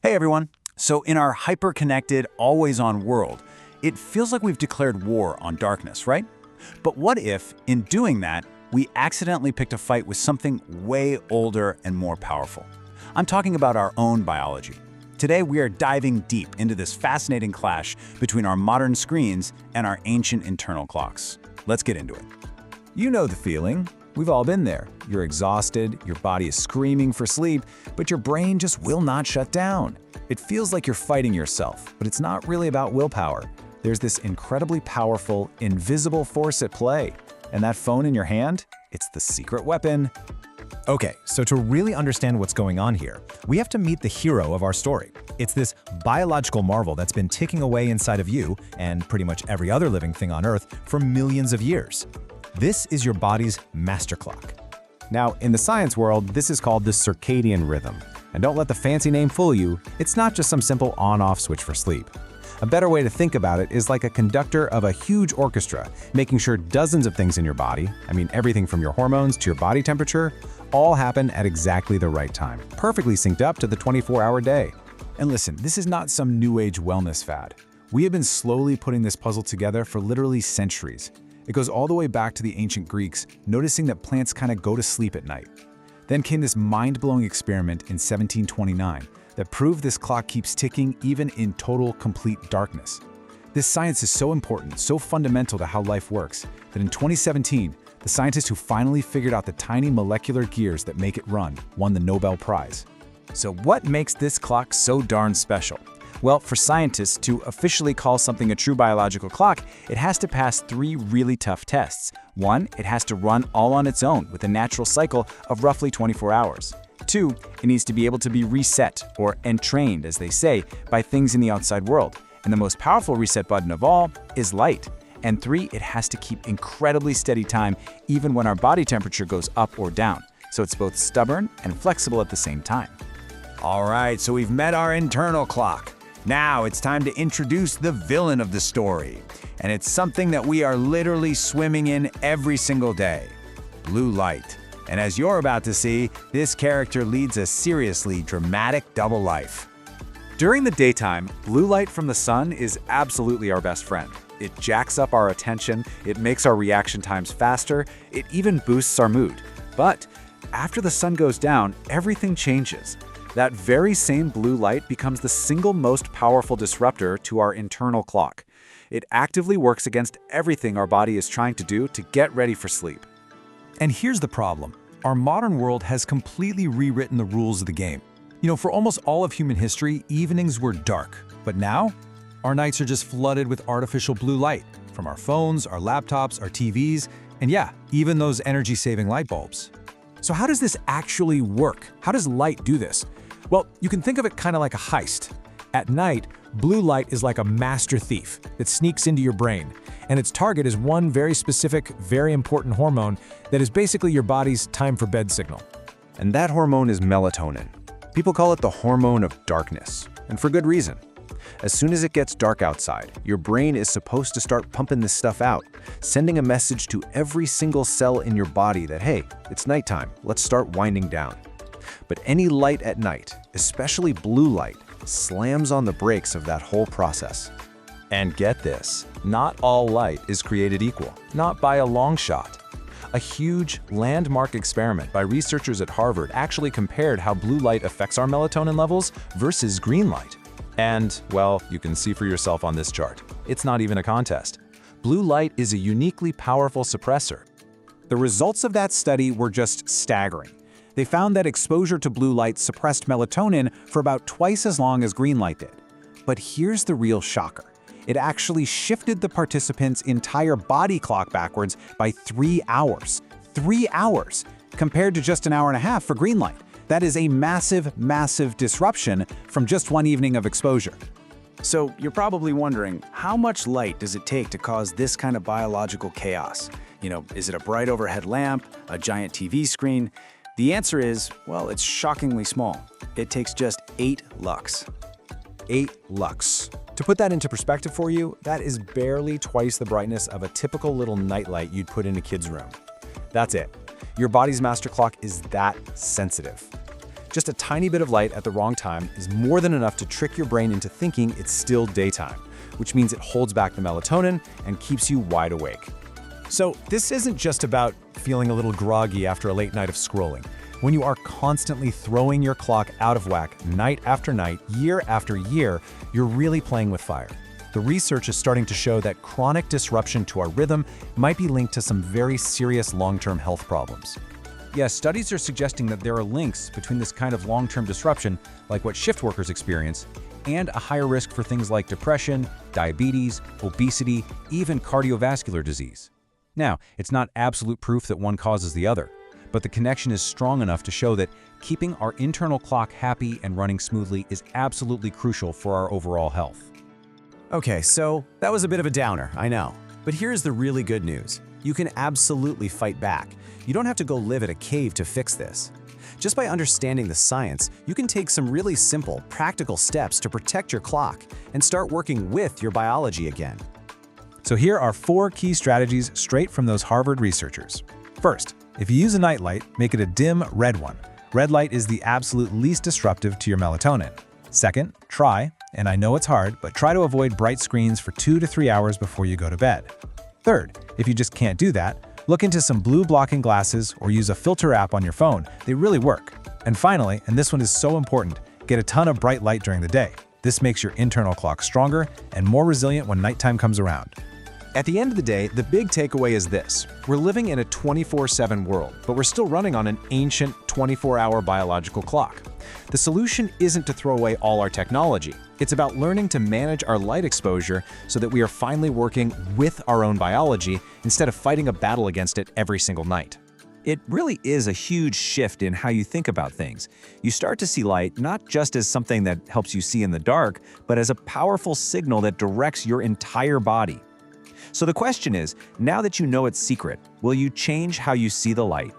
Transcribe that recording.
Hey everyone. So in our hyper-connected, always-on world, it feels like we've declared war on darkness, right? But what if, in doing that, we accidentally picked a fight with something way older and more powerful? I'm talking about our own biology. Today we are diving deep into this fascinating clash between our modern screens and our ancient internal clocks. Let's get into it. You know the feeling. We've all been there. You're exhausted, your body is screaming for sleep, but your brain just will not shut down. It feels like you're fighting yourself, but it's not really about willpower. There's this incredibly powerful, invisible force at play. And that phone in your hand? It's the secret weapon. Okay, so to really understand what's going on here, we have to meet the hero of our story. It's this biological marvel that's been ticking away inside of you, and pretty much every other living thing on Earth, for millions of years. This is your body's master clock. Now, in the science world, this is called the circadian rhythm. And don't let the fancy name fool you, it's not just some simple on-off switch for sleep. A better way to think about it is like a conductor of a huge orchestra, making sure dozens of things in your body, everything from your hormones to your body temperature, all happen at exactly the right time, perfectly synced up to the 24-hour day. And listen, this is not some new age wellness fad. We have been slowly putting this puzzle together for literally centuries. It goes all the way back to the ancient Greeks, noticing that plants kind of go to sleep at night. Then came this mind-blowing experiment in 1729 that proved this clock keeps ticking even in total, complete darkness. This science is so important, so fundamental to how life works, that in 2017, the scientist who finally figured out the tiny molecular gears that make it run won the Nobel Prize. So what makes this clock so darn special? Well, for scientists to officially call something a true biological clock, it has to pass three really tough tests. One, it has to run all on its own with a natural cycle of roughly 24 hours. Two, it needs to be able to be reset, or entrained, as they say, by things in the outside world. And the most powerful reset button of all is light. And three, it has to keep incredibly steady time even when our body temperature goes up or down. So it's both stubborn and flexible at the same time. All right, so we've met our internal clock. Now it's time to introduce the villain of the story. And it's something that we are literally swimming in every single day: blue light. And as you're about to see, this character leads a seriously dramatic double life. During the daytime, blue light from the sun is absolutely our best friend. It jacks up our attention, it makes our reaction times faster, it even boosts our mood. But after the sun goes down, everything changes. That very same blue light becomes the single most powerful disruptor to our internal clock. It actively works against everything our body is trying to do to get ready for sleep. And here's the problem. Our modern world has completely rewritten the rules of the game. For almost all of human history, evenings were dark. But now, our nights are just flooded with artificial blue light from our phones, our laptops, our TVs, and yeah, even those energy-saving light bulbs. So how does this actually work? How does light do this? Well, you can think of it kind of like a heist. At night, blue light is like a master thief that sneaks into your brain, and its target is one very specific, very important hormone that is basically your body's time for bed signal. And that hormone is melatonin. People call it the hormone of darkness, and for good reason. As soon as it gets dark outside, your brain is supposed to start pumping this stuff out, sending a message to every single cell in your body that, hey, it's nighttime, let's start winding down. But any light at night, especially blue light, slams on the brakes of that whole process. And get this, not all light is created equal, not by a long shot. A huge, landmark experiment by researchers at Harvard actually compared how blue light affects our melatonin levels versus green light. And, well, you can see for yourself on this chart. It's not even a contest. Blue light is a uniquely powerful suppressor. The results of that study were just staggering. They found that exposure to blue light suppressed melatonin for about twice as long as green light did. But here's the real shocker. It actually shifted the participants' entire body clock backwards by 3 hours. 3 hours, compared to just an hour and a half for green light. That is a massive, massive disruption from just one evening of exposure. So you're probably wondering, how much light does it take to cause this kind of biological chaos? Is it a bright overhead lamp, a giant TV screen? The answer is, well, it's shockingly small. It takes just 8 lux. 8 lux. To put that into perspective for you, that is barely twice the brightness of a typical little nightlight you'd put in a kid's room. That's it. Your body's master clock is that sensitive. Just a tiny bit of light at the wrong time is more than enough to trick your brain into thinking it's still daytime, which means it holds back the melatonin and keeps you wide awake. So this isn't just about feeling a little groggy after a late night of scrolling. When you are constantly throwing your clock out of whack night after night, year after year, you're really playing with fire. The research is starting to show that chronic disruption to our rhythm might be linked to some very serious long-term health problems. Yes, studies are suggesting that there are links between this kind of long-term disruption, like what shift workers experience, and a higher risk for things like depression, diabetes, obesity, even cardiovascular disease. Now, it's not absolute proof that one causes the other, but the connection is strong enough to show that keeping our internal clock happy and running smoothly is absolutely crucial for our overall health. Okay, so that was a bit of a downer, I know. But here's the really good news. You can absolutely fight back. You don't have to go live at a cave to fix this. Just by understanding the science, you can take some really simple, practical steps to protect your clock and start working with your biology again. So here are 4 key strategies straight from those Harvard researchers. First, if you use a nightlight, make it a dim red one. Red light is the absolute least disruptive to your melatonin. Second, try, and I know it's hard, but try to avoid bright screens for 2 to 3 hours before you go to bed. Third, if you just can't do that, look into some blue blocking glasses or use a filter app on your phone. They really work. And finally, and this one is so important, get a ton of bright light during the day. This makes your internal clock stronger and more resilient when nighttime comes around. At the end of the day, the big takeaway is this. We're living in a 24/7 world, but we're still running on an ancient 24-hour biological clock. The solution isn't to throw away all our technology. It's about learning to manage our light exposure so that we are finally working with our own biology instead of fighting a battle against it every single night. It really is a huge shift in how you think about things. You start to see light not just as something that helps you see in the dark, but as a powerful signal that directs your entire body. So the question is, now that you know its secret, will you change how you see the light?